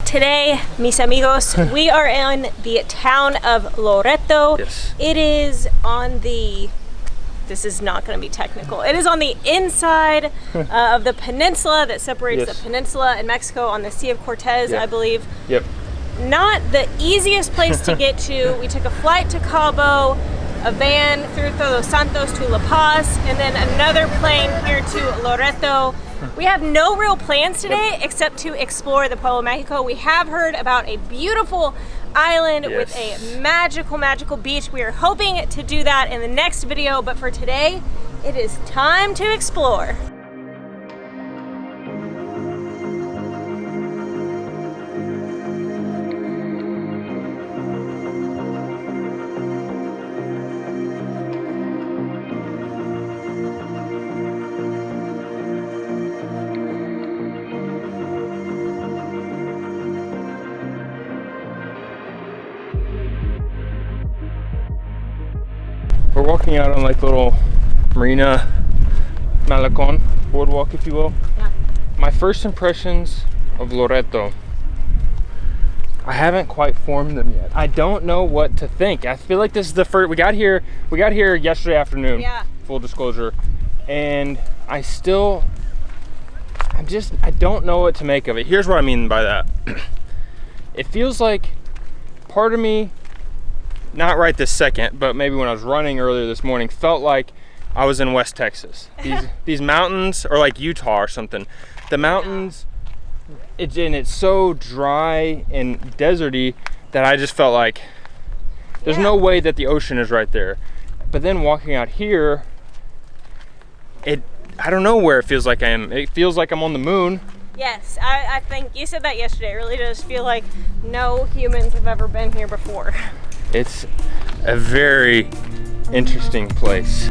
Today, mis amigos, we are in the town of Loreto. Yes. It is on the, this is not going to be technical, it is on the inside of the peninsula that separates the peninsula in Mexico on the Sea of Cortez, I believe. Yep. Not the easiest place to get to. We took a flight to Cabo, a van through Todos Santos to La Paz, and then another plane here to Loreto. We have no real plans today except to explore the Pueblo Mágico. We have heard about a beautiful island with a magical beach. We are hoping to do that in the next video, but for today, it is time to explore. We're walking out on like little marina malecon boardwalk, if you will. Yeah. My first impressions of Loreto, I haven't quite formed them yet. I don't know what to think. I feel like this is the first. We got here yesterday afternoon. Yeah. Full disclosure, and I don't know what to make of it. Here's what I mean by that. It feels like part of me, not right this second, but maybe when I was running earlier this morning, felt like I was in West Texas. These mountains, or like Utah or something. The mountains, it's so dry and deserty that I just felt like there's no way that the ocean is right there. But then walking out here, I don't know where it feels like I am. It feels like I'm on the moon. Yes, I think you said that yesterday. It really does feel like no humans have ever been here before. It's a very interesting place.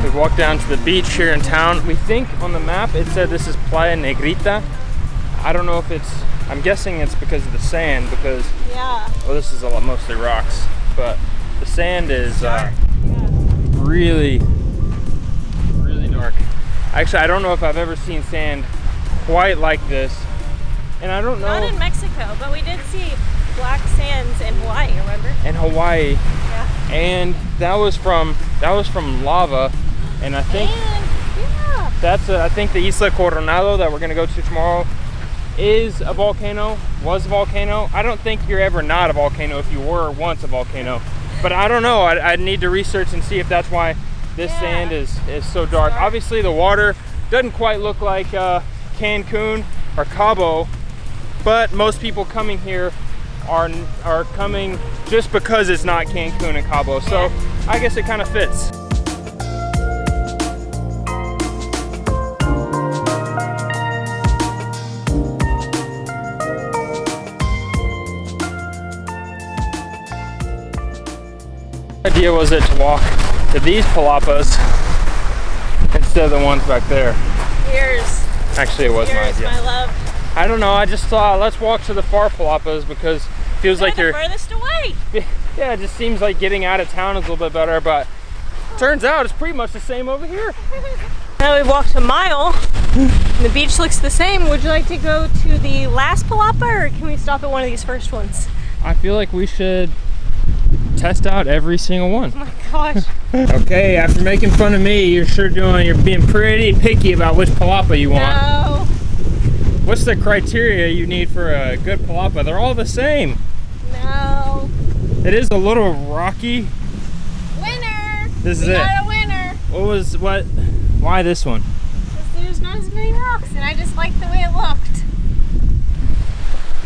We walked down to the beach here in town. We think on the map it said this is Playa Negrita. I don't know if I'm guessing it's because of the sand, because well, this is mostly rocks, but the sand is really dark. Actually, I don't know if I've ever seen sand quite like this, and I don't know. Not in Mexico, but we did see black sands in Hawaii, remember? In Hawaii. Yeah. And that was from lava, and I think I think the Isla Coronado that we're gonna go to tomorrow was a volcano. I don't think you're ever not a volcano if you were once a volcano, but I don't know. I need to research and see if that's why this sand is so dark. Obviously the water doesn't quite look like Cancun or Cabo, but most people coming here are coming just because it's not Cancun and Cabo, so I guess it kind of fits. The idea was it to walk to these palapas instead of the ones back there. Here's actually it was my idea. My love. I don't know, I just thought let's walk to the far palapas because it feels like you're the furthest away. Yeah, it just seems like getting out of town is a little bit better, but turns out it's pretty much the same over here. Now we've walked a mile and the beach looks the same. Would you like to go to the last palapa, or can we stop at one of these first ones? I feel like we should test out every single one. Oh my gosh. Okay, after making fun of me, you're being pretty picky about which palapa you want. No. What's the criteria you need for a good palapa? They're all the same. No. It is a little rocky. Winner. This is we it. got a winner. Why this one? Because there's not as many rocks and I just liked the way it looked.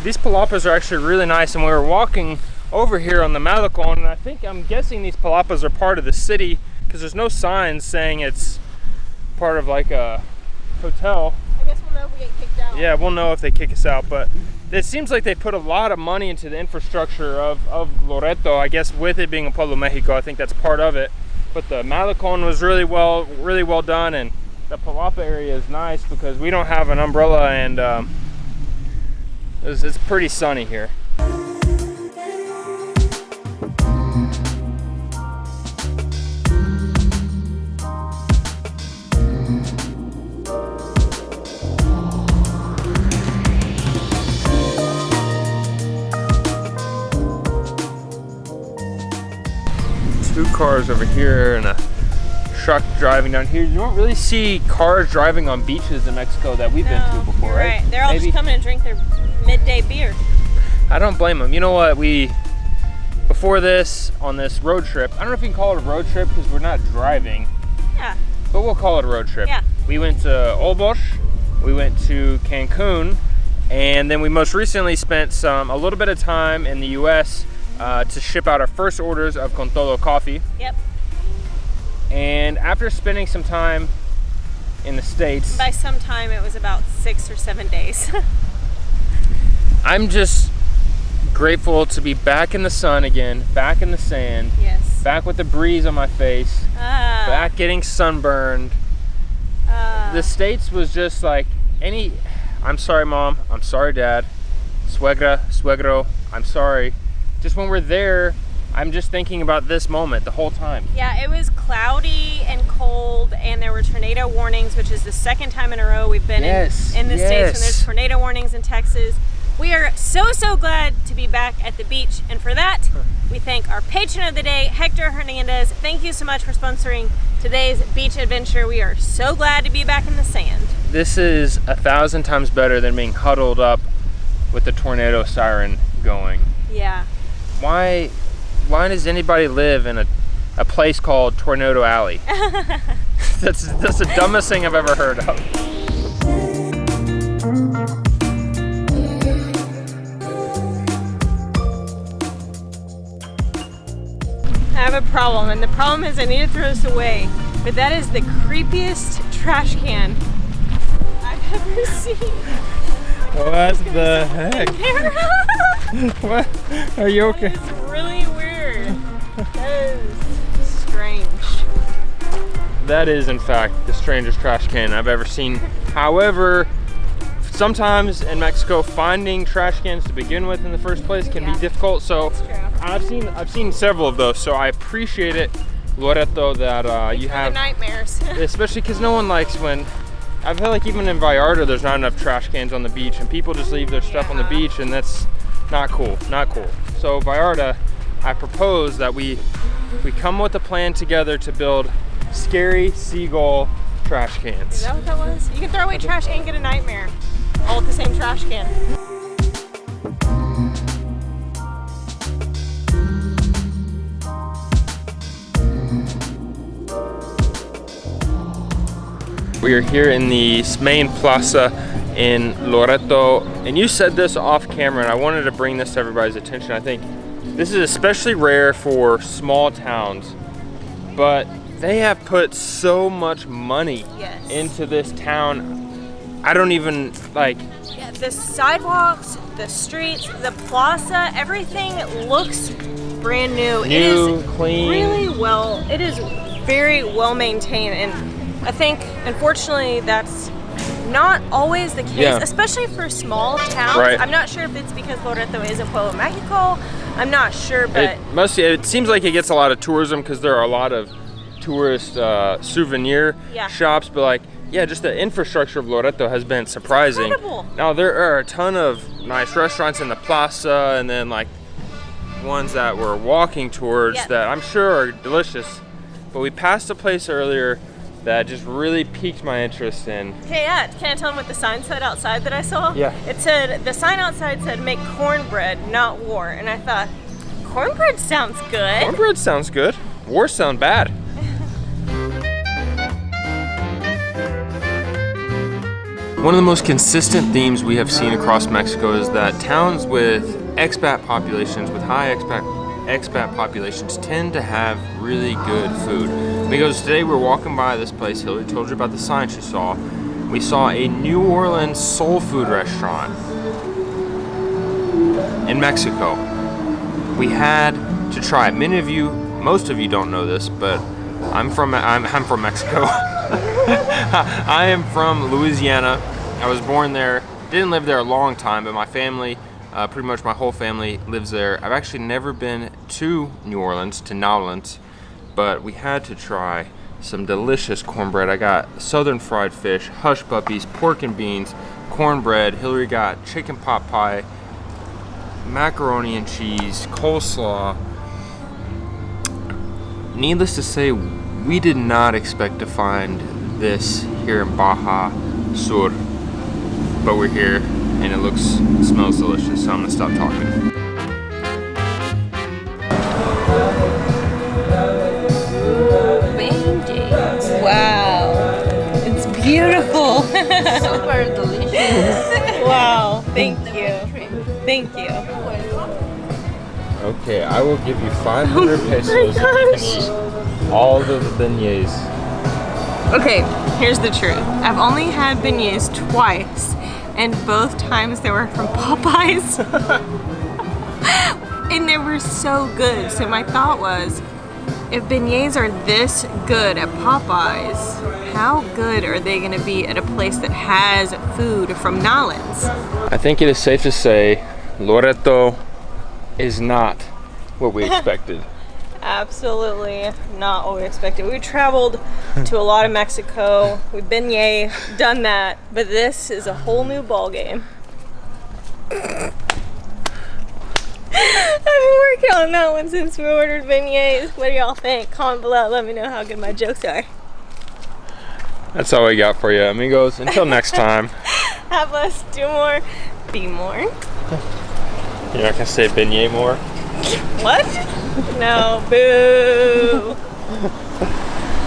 These palapas are actually really nice, and we were walking over here on the Malecon, and I'm guessing these palapas are part of the city because there's no signs saying it's part of like a hotel. I guess we'll know if we get kicked out. Yeah, we'll know if they kick us out, but it seems like they put a lot of money into the infrastructure of Loreto. I guess with it being a Pueblo Mágico, I think that's part of it. But the Malecon was really well done, and the palapa area is nice because we don't have an umbrella, and it's pretty sunny here. 2 cars over here and a truck driving down here. You don't really see cars driving on beaches in Mexico that we've been to before, you're right? They're all just coming to drink their midday beer. I don't blame them. You know what? Before this, on this road trip, I don't know if you can call it a road trip because we're not driving. Yeah. But we'll call it a road trip. Yeah. We went to Olbosch, we went to Cancun, and then we most recently spent a little bit of time in the US to ship out our first orders of Con Todo coffee. Yep. And after spending some time in the States, by some time it was about 6 or 7 days. I'm just grateful to be back in the sun again, back in the sand, yes, back with the breeze on my face, back getting sunburned. The States was just like I'm sorry, Mom, I'm sorry, Dad, suegra, suegro, I'm sorry. Just when we're there, I'm just thinking about this moment the whole time. Yeah, it was cloudy and cold, and there were tornado warnings, which is the second time in a row we've been in the States when there's tornado warnings in Texas. We are so glad to be back at the beach, and for that, we thank our patron of the day, Hector Hernandez. Thank you so much for sponsoring today's beach adventure. We are so glad to be back in the sand. This is 1,000 times better than being huddled up with the tornado siren going. Yeah. Why does anybody live in a place called Tornado Alley? That's the dumbest thing I've ever heard of. I have a problem, and the problem is I need to throw this away, but that is the creepiest trash can I've ever seen. What the heck? What? Are you okay? That is really weird. That is strange. That is, in fact, the strangest trash can I've ever seen. However, sometimes in Mexico, finding trash cans to begin with in the first place can be difficult. So I've seen several of those. So I appreciate it, Loreto, that you have nightmares. Especially because no one likes when. I feel like even in Vallarta, there's not enough trash cans on the beach, and people just leave their stuff on the beach, and that's not cool, not cool. So Vallarta, I propose that we come with a plan together to build scary seagull trash cans. Is that what that was? You can throw away trash and get a nightmare, all with the same trash can. We are here in the main plaza in Loreto, and you said this off camera, and I wanted to bring this to everybody's attention. I think this is especially rare for small towns, but they have put so much money into this town. I don't even like. Yeah, the sidewalks, the streets, the plaza, everything looks brand new. It is clean, really well. It is very well maintained, and I think, unfortunately, that's not always the case, especially for small towns. Right. I'm not sure if it's because Loreto is in Pueblo Mágico. I'm not sure, but it seems like it gets a lot of tourism because there are a lot of tourist souvenir shops. But just the infrastructure of Loreto has been surprising. Incredible. Now there are a ton of nice restaurants in the plaza, and then ones that we're walking towards that I'm sure are delicious. But we passed a place earlier that just really piqued my interest in. Okay, can I tell them what the sign said outside that I saw? Yeah. It said, the sign outside said, "Make cornbread, not war." And I thought, cornbread sounds good. Cornbread sounds good. War sound bad. One of the most consistent themes we have seen across Mexico is that towns with expat populations, with high expat populations, tend to have really good food. Because today we're walking by this place, Hillary told you about the sign she saw. We saw a New Orleans soul food restaurant in Mexico. We had to try it. Most of you don't know this, but I'm from Mexico. I am from Louisiana. I was born there. Didn't live there a long time, but my family, pretty much my whole family lives there. I've actually never been to New Orleans, to Nowlands, but we had to try some delicious cornbread. I got southern fried fish, hush puppies, pork and beans, cornbread. Hillary got chicken pot pie, macaroni and cheese, coleslaw. Needless to say, we did not expect to find this here in Baja Sur, but we're here and it smells delicious, so I'm gonna stop talking. Wow, it's beautiful. Super delicious. Wow, thank you. Thank you. Okay, I will give you 500 pesos if you can eat all of the beignets. Okay, here's the truth. I've only had beignets twice, and both times they were from Popeyes. And they were so good. So my thought was, if beignets are this good at Popeyes, how good are they gonna be at a place that has food from Nolans? I think it is safe to say Loreto is not what we expected. Absolutely not what we expected. We traveled to a lot of Mexico. We've beignet, done that, but this is a whole new ball game. I've been working on that one since we ordered beignets. What do y'all think? Comment below, let me know how good my jokes are. That's all we got for you, amigos. Until next time. Have us do more, be more. You're not gonna say beignet more? What? No, boo.